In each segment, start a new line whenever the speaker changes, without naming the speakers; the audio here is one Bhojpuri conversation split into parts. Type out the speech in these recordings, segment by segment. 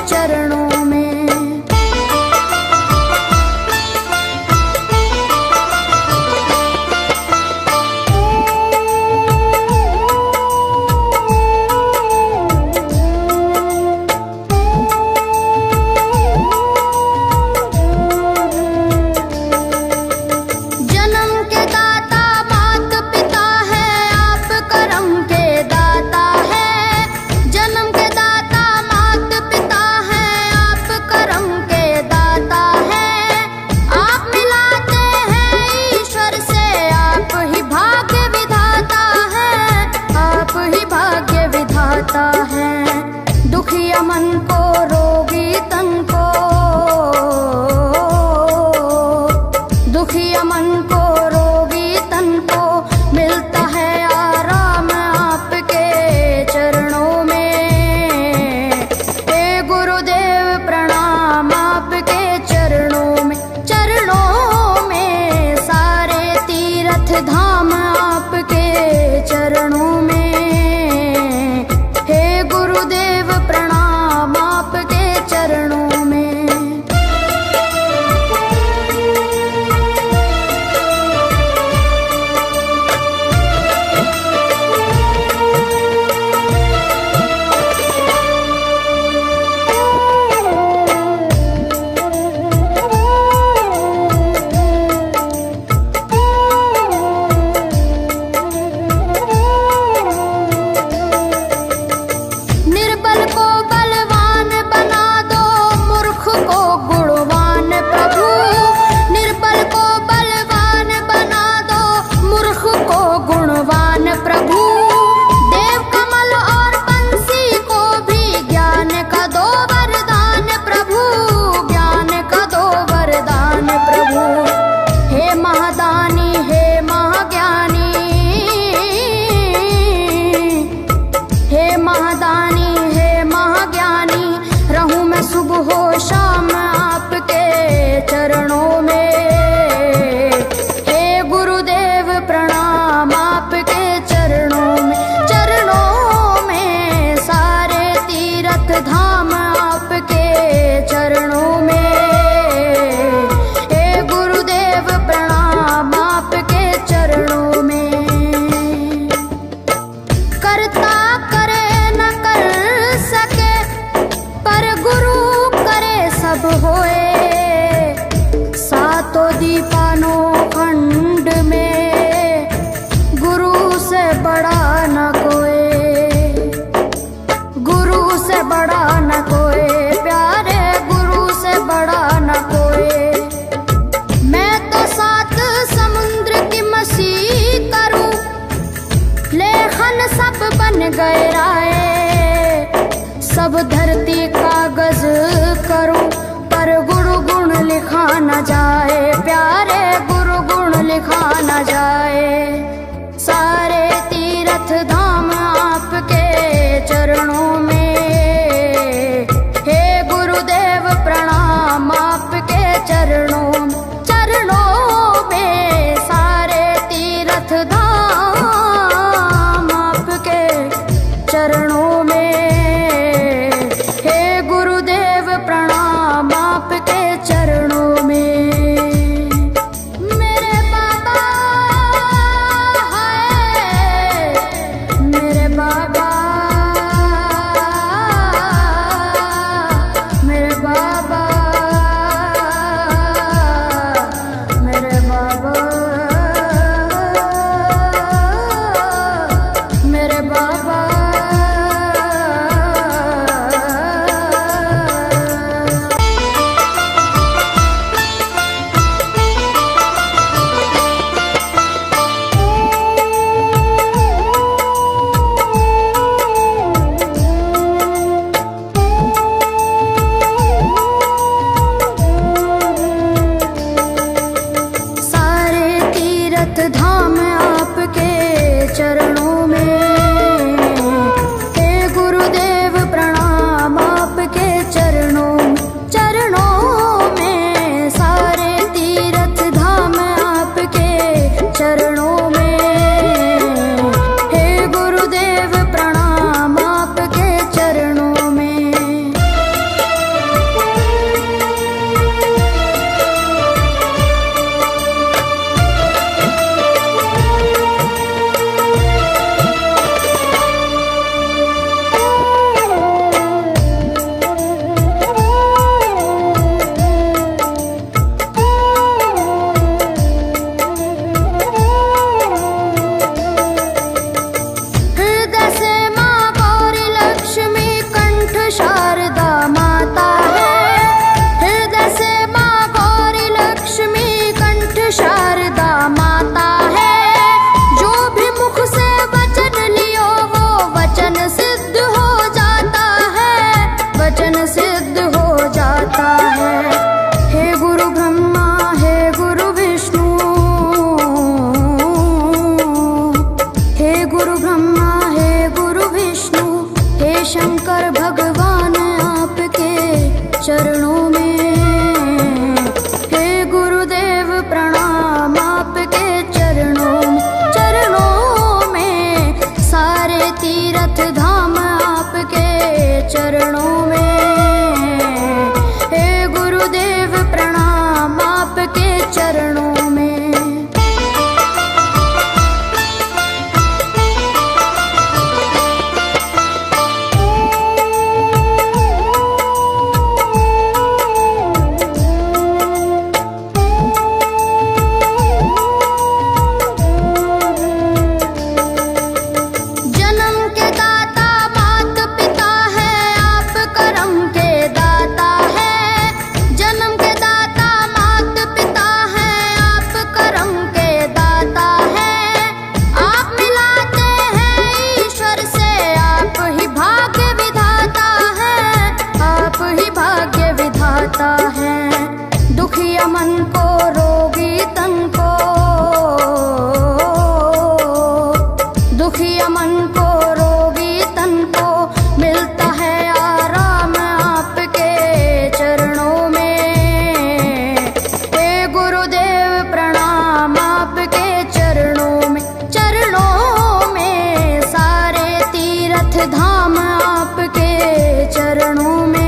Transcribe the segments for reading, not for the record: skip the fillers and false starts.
चरणों में। दुखिया मन को रोगी तन को, दुखिया मन को रोगी तन को मिलता है आराम आपके चरणों में। हे गुरुदेव प्रणाम आपके चरणों में, चरणों में सारे तीर्थ धाम आपके चरणों में। गुरुदेव प्रणाम आपके चरणों में। सुबह शाम आपके चरणों में। हे गुरुदेव प्रणाम आपके चरणों में, चरणों में सारे तीर्थ धाम आपके चरणों में। हे गुरुदेव प्रणाम आपके चरणों में। करता करे न कर सके पर गुरु सब होए। सातों दीपानों खंड में गुरु से बड़ा न कोई, गुरु से बड़ा न कोई, प्यारे गुरु से बड़ा न कोई। मैं तो 7 समुद्र की मसीह करूं, लेखन सब बन गए राय। सब धरती कागज करूं पर गुरु गुण लिखा न जाए, प्यारे गुरु गुण लिखा न जाए। सारे तीर्थ धाम आपके चरणों में। ईश्वर भगवान आपके चरणों में। हे गुरुदेव प्रणाम आपके चरणों में सारे तीर्थ धाम आपके चरणों में। हे गुरुदेव प्रणाम आपके चरणों में। दुखिया मन को रोगी तन को, दुखिया मन को रोगी तन को मिलता है आराम आपके चरणों में। हे गुरुदेव प्रणाम आपके चरणों में सारे तीर्थ धाम आपके चरणों में।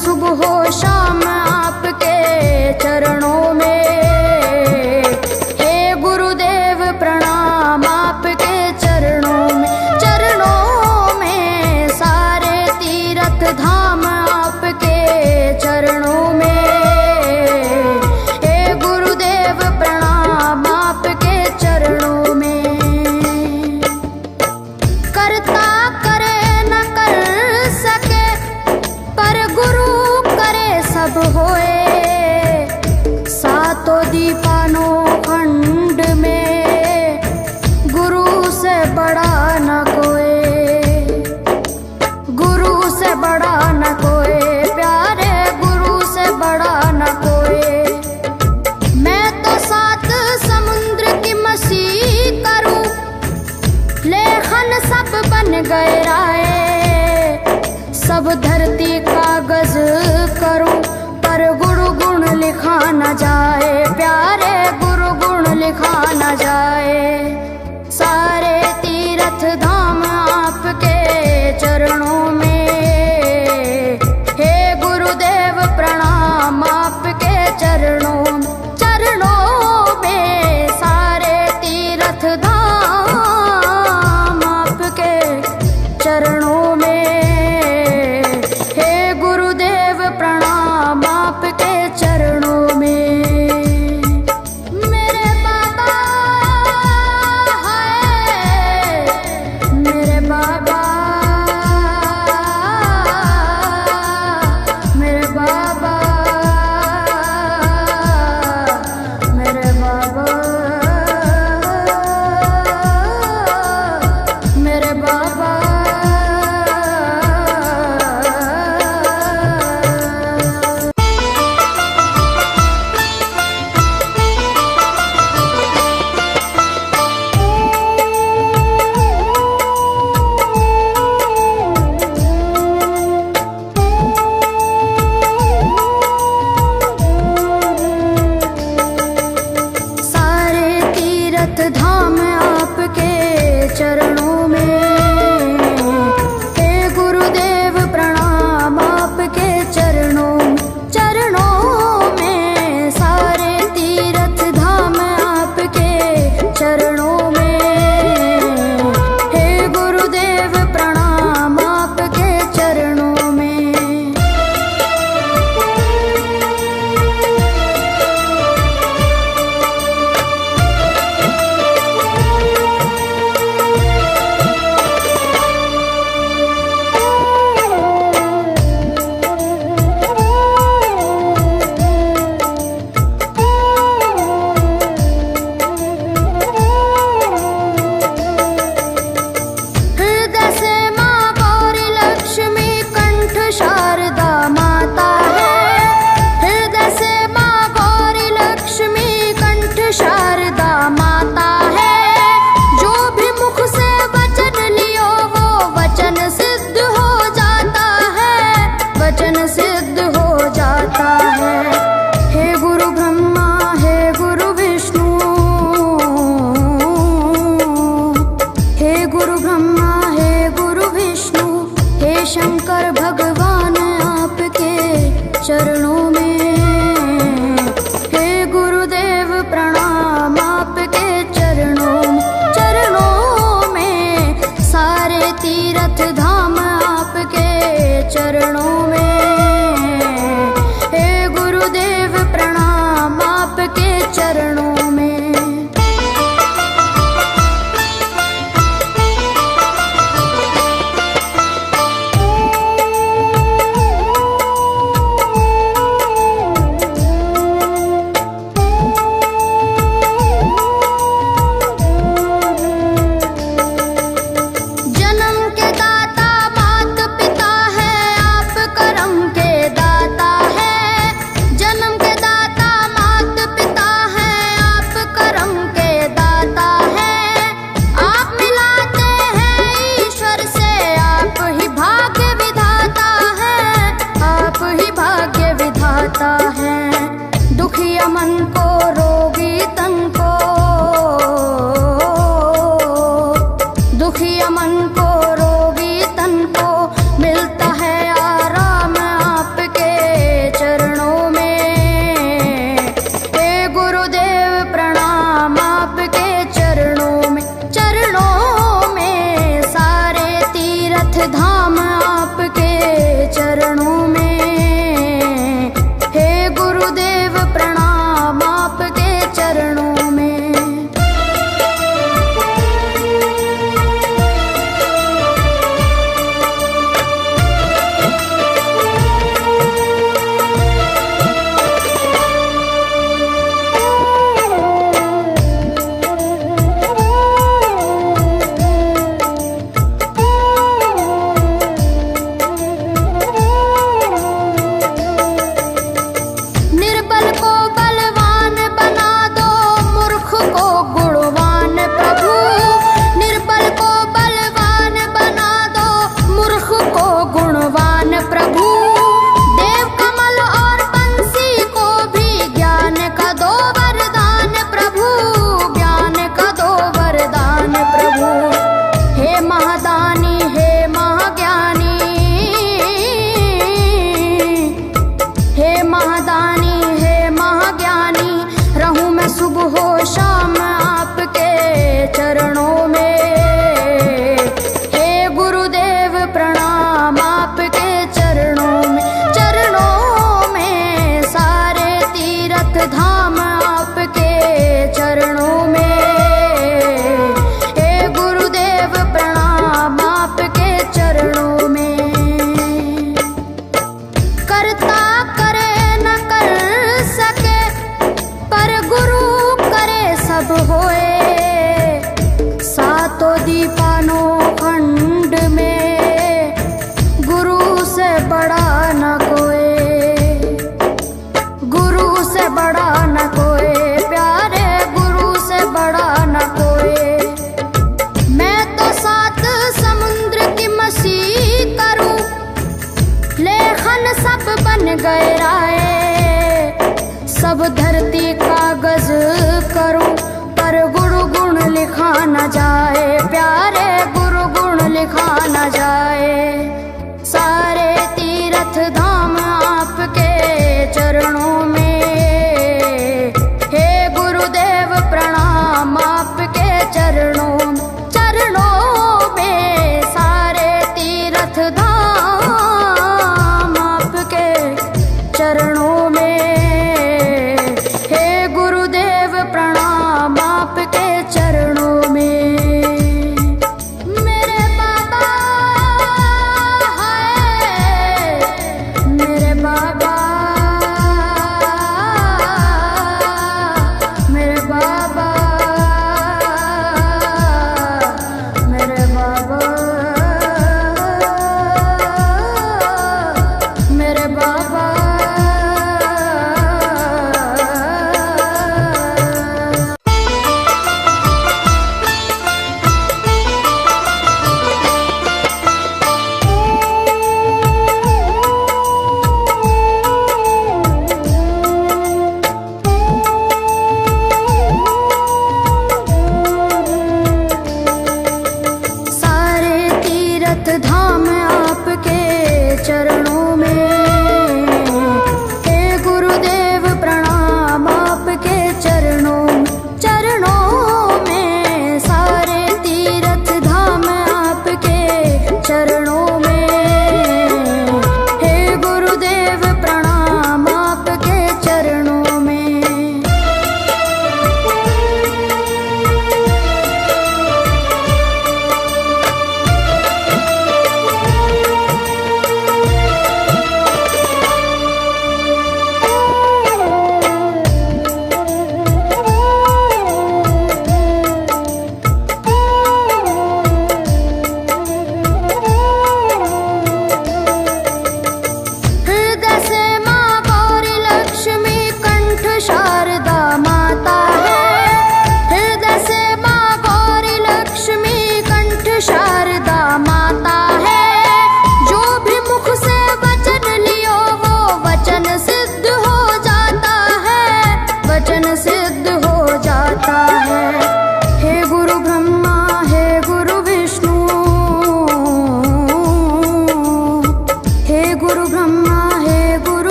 सुबह हो शाम आपके चरणों में। हे गुरुदेव प्रणाम आपके चरणों में सारे तीर्थ धाम आपके चरणों में। हे गुरुदेव प्रणाम आपके चरणों में। करता करे न कर सके पर गुरु सब होए। सातों दीपानों खंड में गुरु से बड़ा न कोई, गुरु से बड़ा न कोई प्यारे, गुरु से बड़ा न कोई। मैं तो 7 समुद्र की मसी करूं, लेखन सब बन गए राय। सब धरती कागज करूं पर गुरु गुण लिखा न जाए प्यारे, गुरु गुण लिखा न जाए।